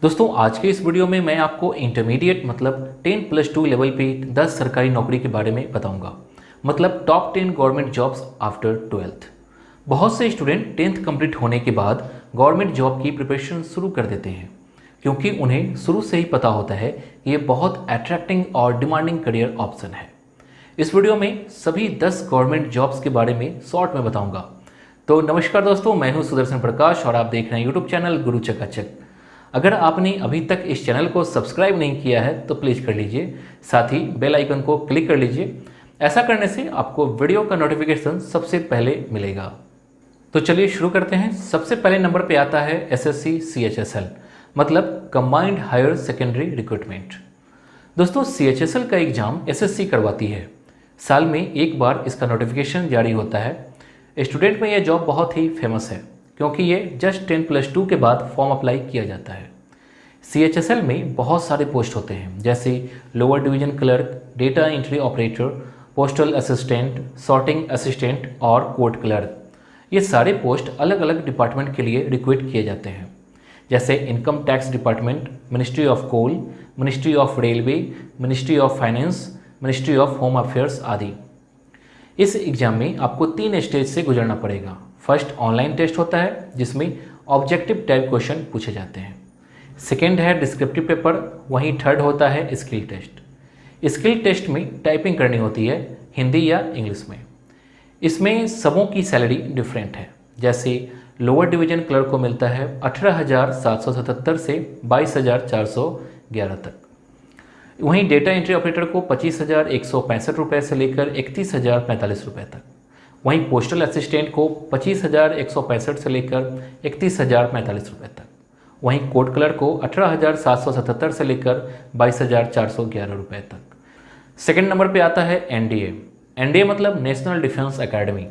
दोस्तों आज के इस वीडियो में मैं आपको इंटरमीडिएट मतलब 10+2 लेवल पे 10 सरकारी नौकरी के बारे में बताऊंगा। मतलब top 10 government jobs after 12th। बहुत से स्टूडेंट 10th कंप्लीट होने के बाद गवर्नमेंट जॉब की प्रिपरेशन शुरू कर देते हैं, क्योंकि उन्हें शुरू से ही पता होता है कि ये बहुत अट्रैक्टिंग और डिमांडिंग करियर ऑप्शन है। इस वीडियो में सभी 10 गवर्नमेंट जॉब्स के बारे में शॉर्ट में बताऊंगा। तो नमस्कार दोस्तों, मैं हूं सुदर्शन प्रकाश और आप देख रहे हैं यूट्यूब चैनल गुरु चकाचक। अगर आपने अभी तक इस चैनल को सब्सक्राइब नहीं किया है तो प्लीज़ कर लीजिए, साथ ही बेल आइकन को क्लिक कर लीजिए। ऐसा करने से आपको वीडियो का नोटिफिकेशन सबसे पहले मिलेगा। तो चलिए शुरू करते हैं। सबसे पहले नंबर पे आता है एसएससी सीएचएसएल मतलब कंबाइंड हायर सेकेंडरी रिक्रूटमेंट। दोस्तों सीएचएसएल का एग्ज़ाम एसएससी करवाती है। साल में एक बार इसका नोटिफिकेशन जारी होता है। स्टूडेंट में यह जॉब बहुत ही फेमस है, क्योंकि ये जस्ट 10+2 के बाद फॉर्म अप्लाई किया जाता है। सीएचएसएल में बहुत सारे पोस्ट होते हैं, जैसे lower division clerk, data entry operator, postal assistant, sorting assistant और कोर्ट क्लर्क। ये सारे पोस्ट अलग अलग डिपार्टमेंट के लिए रिक्रूट किए जाते हैं, जैसे income tax department, ministry of coal, ministry of railway, ministry of finance, ministry of home affairs आदि। इस एग्ज़ाम में आपको 3 स्टेज से गुजरना पड़ेगा। फर्स्ट ऑनलाइन टेस्ट होता है, जिसमें ऑब्जेक्टिव टाइप क्वेश्चन पूछे जाते हैं। सेकेंड है डिस्क्रिप्टिव पेपर, वहीं थर्ड होता है स्किल टेस्ट। स्किल टेस्ट में टाइपिंग करनी होती है हिंदी या इंग्लिश में। इसमें सबों की सैलरी डिफरेंट है, जैसे लोअर डिवीजन क्लर्क को मिलता है 18,777 से 22,411 तक। वहीं डेटा एंट्री ऑपरेटर को 25,165 रुपये से लेकर 31,045 रुपये तक। वहीं पोस्टल असिस्टेंट को 25,165 से लेकर 31,045 रुपये तक। वहीं कोर्ट क्लर्क को 18,777 से लेकर 22,411 रुपये तक। सेकंड नंबर पे आता है एनडीए। एनडीए मतलब नेशनल डिफेंस एकेडमी।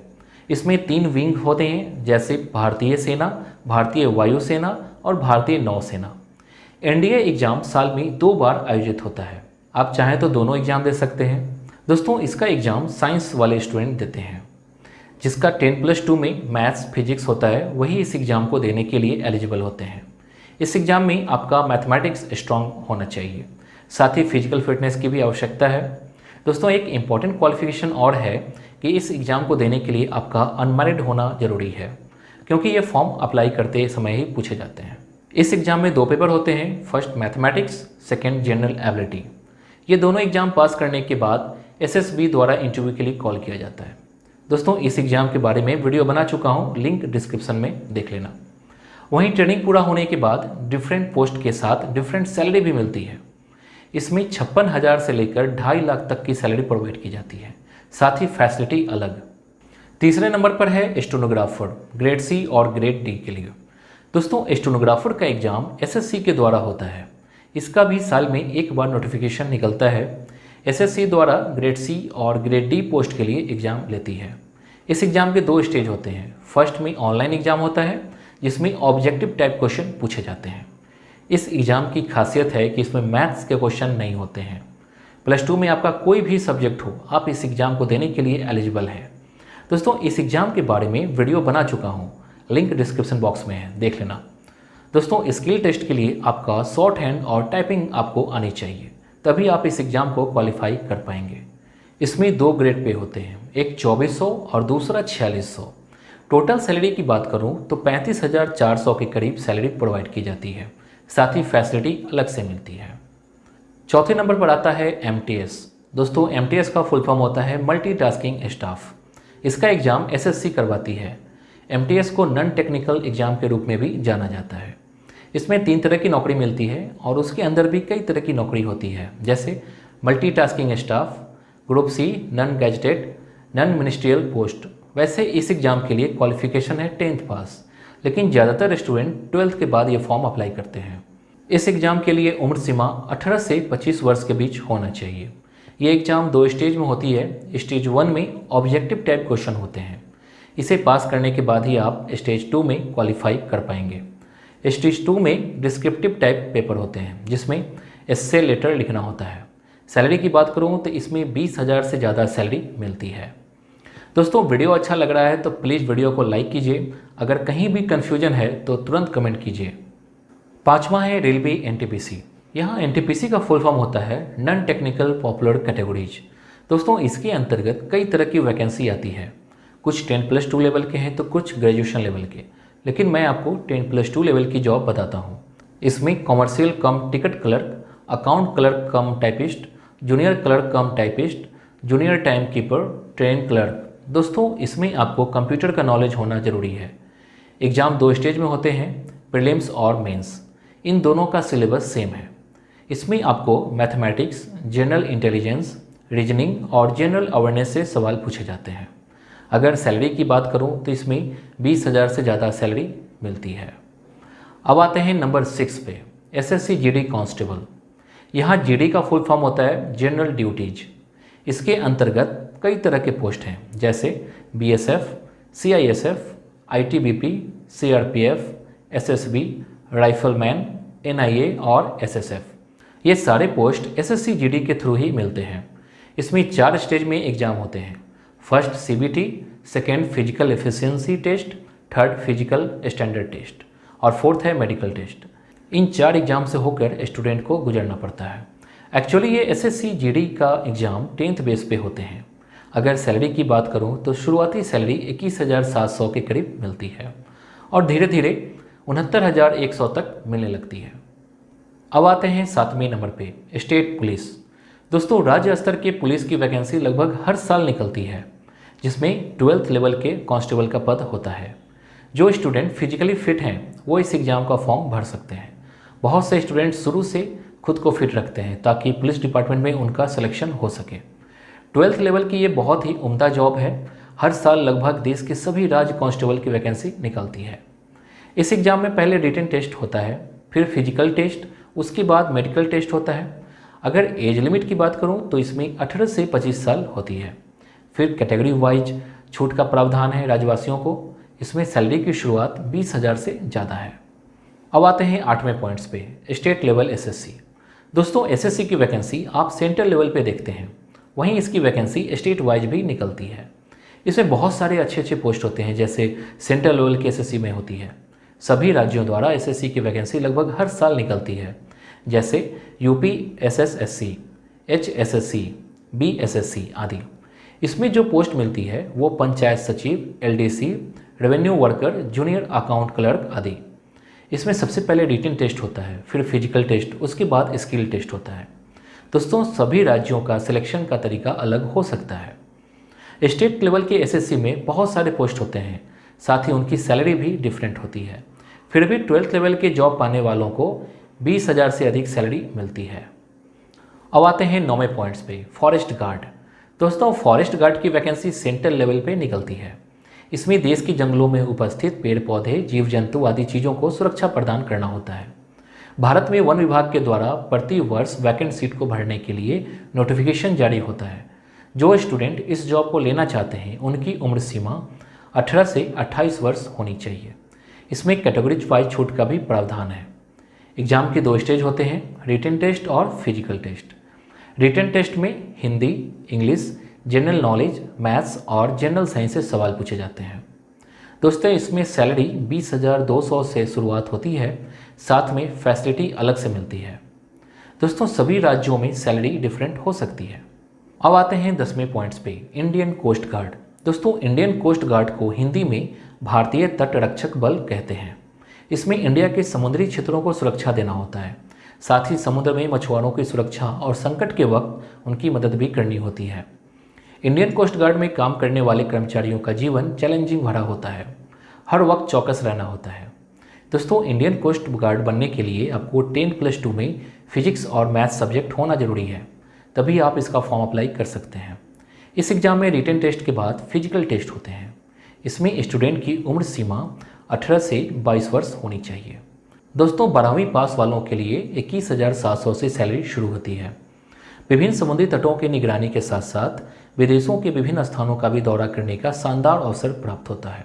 इसमें 3 विंग होते हैं, जैसे भारतीय सेना, भारतीय वायुसेना और भारतीय नौसेना। एनडीए एग्ज़ाम साल में 2 बार आयोजित होता है। आप चाहें तो दोनों एग्ज़ाम दे सकते हैं। दोस्तों इसका एग्ज़ाम साइंस वाले स्टूडेंट देते हैं। जिसका 10+2 में मैथ्स फिजिक्स होता है, वही इस एग्ज़ाम को देने के लिए एलिजिबल होते हैं। इस एग्ज़ाम में आपका मैथमेटिक्स स्ट्रांग होना चाहिए, साथ ही फिजिकल फिटनेस की भी आवश्यकता है। दोस्तों एक इम्पॉर्टेंट क्वालिफिकेशन और है कि इस एग्ज़ाम को देने के लिए आपका अनमैरिड होना ज़रूरी है, क्योंकि ये फॉर्म अप्लाई करते समय ही पूछे जाते हैं। इस एग्ज़ाम में 2 पेपर होते हैं, first mathematics, second general ability. ये दोनों एग्ज़ाम पास करने के बाद एसएसबी द्वारा इंटरव्यू के लिए कॉल किया जाता है। दोस्तों इस एग्ज़ाम के बारे में वीडियो बना चुका हूँ, लिंक डिस्क्रिप्शन में देख लेना। वहीं ट्रेनिंग पूरा होने के बाद डिफरेंट पोस्ट के साथ डिफरेंट सैलरी भी मिलती है। इसमें 56,000 से लेकर 2.5 लाख तक की सैलरी प्रोवाइड की जाती है, साथ ही फैसिलिटी अलग। तीसरे नंबर पर है स्टेनोग्राफर, ग्रेड सी और ग्रेड डी के लिए। दोस्तों स्टेनोग्राफर का एग्ज़ाम एसएससी के द्वारा होता है। इसका भी साल में एक बार नोटिफिकेशन निकलता है। एसएससी द्वारा ग्रेड सी और ग्रेड डी पोस्ट के लिए एग्ज़ाम लेती है। इस एग्ज़ाम के 2 स्टेज होते हैं। फर्स्ट में ऑनलाइन एग्ज़ाम होता है, जिसमें ऑब्जेक्टिव टाइप क्वेश्चन पूछे जाते हैं। इस एग्ज़ाम की खासियत है कि इसमें मैथ्स के क्वेश्चन नहीं होते हैं। +2 में आपका कोई भी सब्जेक्ट हो, आप इस एग्ज़ाम को देने के लिए एलिजिबल है। दोस्तों इस एग्ज़ाम के बारे में वीडियो बना चुका हूँ, लिंक डिस्क्रिप्शन बॉक्स में है, देख लेना। दोस्तों स्किल टेस्ट के लिए आपका शॉर्ट हैंड और टाइपिंग आपको आनी चाहिए, तभी आप इस एग्ज़ाम को क्वालिफाई कर पाएंगे। इसमें 2 ग्रेड पे होते हैं, एक 2400 और दूसरा 4600। टोटल सैलरी की बात करूं तो 35,400 के करीब सैलरी प्रोवाइड की जाती है, साथ ही फैसिलिटी अलग से मिलती है। चौथे नंबर पर आता है एमटीएस। दोस्तों एमटीएस का फुल फॉर्म होता है मल्टीटास्किंग स्टाफ। इसका एग्ज़ाम एसएससी करवाती है। एमटीएस को नॉन टेक्निकल एग्ज़ाम के रूप में भी जाना जाता है। इसमें 3 तरह की नौकरी मिलती है और उसके अंदर भी कई तरह की नौकरी होती है, जैसे multitasking staff, group C, non gazetted, non ministerial post. वैसे इस एग्ज़ाम के लिए क्वालिफिकेशन है 10th पास, लेकिन ज़्यादातर स्टूडेंट 12th के बाद ये फॉर्म अप्लाई करते हैं। इस एग्ज़ाम के लिए उम्र सीमा 18 से 25 वर्ष के बीच होना चाहिए। ये एग्ज़ाम 2 स्टेज में होती है। स्टेज 1 में ऑब्जेक्टिव टाइप क्वेश्चन होते हैं। इसे पास करने के बाद ही आप स्टेज 2 में क्वालिफाई कर पाएंगे। स्टेज 2 में डिस्क्रिप्टिव टाइप पेपर होते हैं, जिसमें एस्से लेटर लिखना होता है। सैलरी की बात करूं तो इसमें 20,000 से ज़्यादा सैलरी मिलती है। दोस्तों वीडियो अच्छा लग रहा है तो प्लीज़ वीडियो को लाइक कीजिए। अगर कहीं भी कन्फ्यूजन है तो तुरंत कमेंट कीजिए। पांचवा है रेलवे एनटीपीसी। यहाँ एनटीपीसी का फुल फॉर्म होता है नॉन टेक्निकल पॉपुलर कैटेगरीज। दोस्तों इसके अंतर्गत कई तरह की वैकेंसी आती है, कुछ 10+2 लेवल के हैं तो कुछ ग्रेजुएशन लेवल के, लेकिन मैं आपको 10+2 लेवल की जॉब बताता हूँ। इसमें कॉमर्शियल कम टिकट क्लर्क, अकाउंट क्लर्क कम टाइपिस्ट, जूनियर क्लर्क कम typist, junior time keeper, train clerk. दोस्तों इसमें आपको कंप्यूटर का नॉलेज होना जरूरी है। एग्ज़ाम 2 स्टेज में होते हैं, प्रीलिम्स और मेंस। इन दोनों का सिलेबस सेम है। इसमें आपको मैथमेटिक्स, जनरल इंटेलिजेंस, रीजनिंग और जनरल अवेयरनेस से सवाल पूछे जाते हैं। अगर सैलरी की बात करूं तो इसमें 20,000 से ज़्यादा सैलरी मिलती है। अब आते हैं नंबर 6 पे, एसएससी जीडी कांस्टेबल। यहाँ जीडी का फुल फॉर्म होता है जनरल ड्यूटीज। इसके अंतर्गत कई तरह के पोस्ट हैं, जैसे BSF, CISF, ITBP, CRPF, SSB, rifleman, NIA और एसएसएफ। ये सारे पोस्ट एसएससी जीडी के थ्रू ही मिलते हैं। इसमें 4 स्टेज में एग्जाम होते हैं। First CBT, second physical efficiency test, third physical standard test और फोर्थ है मेडिकल टेस्ट। इन 4 एग्जाम से होकर स्टूडेंट को गुजरना पड़ता है। एक्चुअली ये एसएससी जीडी का एग्ज़ाम 10th बेस पे होते हैं। अगर सैलरी की बात करूँ तो शुरुआती सैलरी 21,700 के करीब मिलती है और धीरे धीरे 69,100 तक मिलने लगती है। अब आते हैं 7वें नंबर पे, स्टेट पुलिस। दोस्तों राज्य स्तर के पुलिस की वैकेंसी लगभग हर साल निकलती है, जिसमें 12th लेवल के कांस्टेबल का पद होता है। जो स्टूडेंट फिजिकली फिट हैं वो इस एग्ज़ाम का फॉर्म भर सकते हैं। बहुत से स्टूडेंट शुरू से खुद को फिट रखते हैं ताकि पुलिस डिपार्टमेंट में उनका सिलेक्शन हो सके। 12th लेवल की ये बहुत ही उम्दा जॉब है। हर साल लगभग देश के सभी राज्य कांस्टेबल की वैकेंसी निकलती है। इस एग्ज़ाम में पहले रिटन टेस्ट होता है, फिर फिजिकल टेस्ट, उसके बाद मेडिकल टेस्ट होता है। अगर एज लिमिट की बात करूं तो इसमें 18 से 25 साल होती है। फिर कैटेगरी वाइज छूट का प्रावधान है राज्यवासियों को। इसमें सैलरी की शुरुआत 20,000 से ज़्यादा है। अब आते हैं 8वें पॉइंट्स पे, स्टेट लेवल एसएससी। दोस्तों एसएससी की वैकेंसी आप सेंट्रल लेवल पे देखते हैं, वहीं इसकी वैकेंसी स्टेट वाइज भी निकलती है। इसमें बहुत सारे अच्छे अच्छे पोस्ट होते हैं, जैसे सेंट्रल लेवल की एसएससी में होती है। सभी राज्यों द्वारा एसएससी की वैकेंसी लगभग हर साल निकलती है, जैसे यूपी एसएसएससी, एचएसएससी, बीएसएससी आदि। इसमें जो पोस्ट मिलती है वो पंचायत सचिव, LDC, revenue worker, junior account clerk आदि। इसमें सबसे पहले रिटन टेस्ट होता है, फिर फिजिकल टेस्ट, उसके बाद स्किल टेस्ट होता है। दोस्तों सभी राज्यों का सिलेक्शन का तरीका अलग हो सकता है। स्टेट लेवल के एसएससी में बहुत सारे पोस्ट होते हैं, साथ ही उनकी सैलरी भी डिफरेंट होती है। फिर भी 12th लेवल के जॉब पाने वालों को 20,000 से अधिक सैलरी मिलती है। अब आते हैं 9वें पॉइंट्स पे, फॉरेस्ट गार्ड। दोस्तों फॉरेस्ट गार्ड की वैकेंसी सेंट्रल लेवल पे निकलती है। इसमें देश के जंगलों में उपस्थित पेड़ पौधे, जीव जंतु आदि चीज़ों को सुरक्षा प्रदान करना होता है। भारत में वन विभाग के द्वारा प्रति वर्ष वैकेंट सीट को भरने के लिए नोटिफिकेशन जारी होता है। जो स्टूडेंट इस जॉब को लेना चाहते हैं उनकी उम्र सीमा 18 से 28 वर्ष होनी चाहिए। इसमें कैटेगरीज वाइज छूट का भी प्रावधान है। एग्जाम के 2 स्टेज होते हैं, रिटन टेस्ट और फिजिकल टेस्ट। रिटन टेस्ट में Hindi, English, general knowledge, maths और जनरल साइंस से सवाल पूछे जाते हैं। दोस्तों इसमें सैलरी 20,200 से शुरुआत होती है, साथ में फैसिलिटी अलग से मिलती है। दोस्तों सभी राज्यों में सैलरी डिफरेंट हो सकती है। अब आते हैं 10वें पॉइंट्स पे, इंडियन कोस्ट गार्ड। दोस्तों इंडियन कोस्ट गार्ड को हिंदी में भारतीय तट रक्षक बल कहते हैं। इसमें इंडिया के समुद्री क्षेत्रों को सुरक्षा देना होता है, साथ ही समुद्र में मछुआरों की सुरक्षा और संकट के वक्त उनकी मदद भी करनी होती है। इंडियन कोस्ट गार्ड में काम करने वाले कर्मचारियों का जीवन चैलेंजिंग भरा होता है, हर वक्त चौकस रहना होता है। दोस्तों इंडियन कोस्ट गार्ड बनने के लिए आपको 10+2 में फिजिक्स और मैथ्स सब्जेक्ट होना जरूरी है, तभी आप इसका फॉर्म अप्लाई कर सकते हैं। इस एग्ज़ाम में रिटन टेस्ट के बाद फिजिकल टेस्ट होते हैं। इसमें स्टूडेंट की उम्र सीमा 18 से 22 वर्ष होनी चाहिए। दोस्तों 12वीं पास वालों के लिए 21,700 से सैलरी शुरू होती है। विभिन्न समुद्री तटों की निगरानी के साथ साथ विदेशों के विभिन्न स्थानों का भी दौरा करने का शानदार अवसर प्राप्त होता है।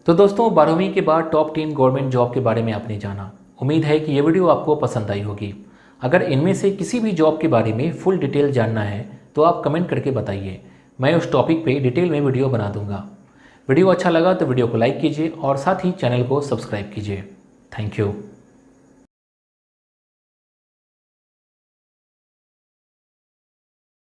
तो दोस्तों 12वीं के बाद टॉप 10 गवर्नमेंट जॉब के बारे में आपने जाना। उम्मीद है कि ये वीडियो आपको पसंद आई होगी। अगर इनमें से किसी भी जॉब के बारे में फुल डिटेल जानना है तो आप कमेंट करके बताइए, मैं उस टॉपिक पे डिटेल में वीडियो बना दूंगा। वीडियो अच्छा लगा तो वीडियो को लाइक कीजिए और साथ ही चैनल को सब्सक्राइब कीजिए। Thank you.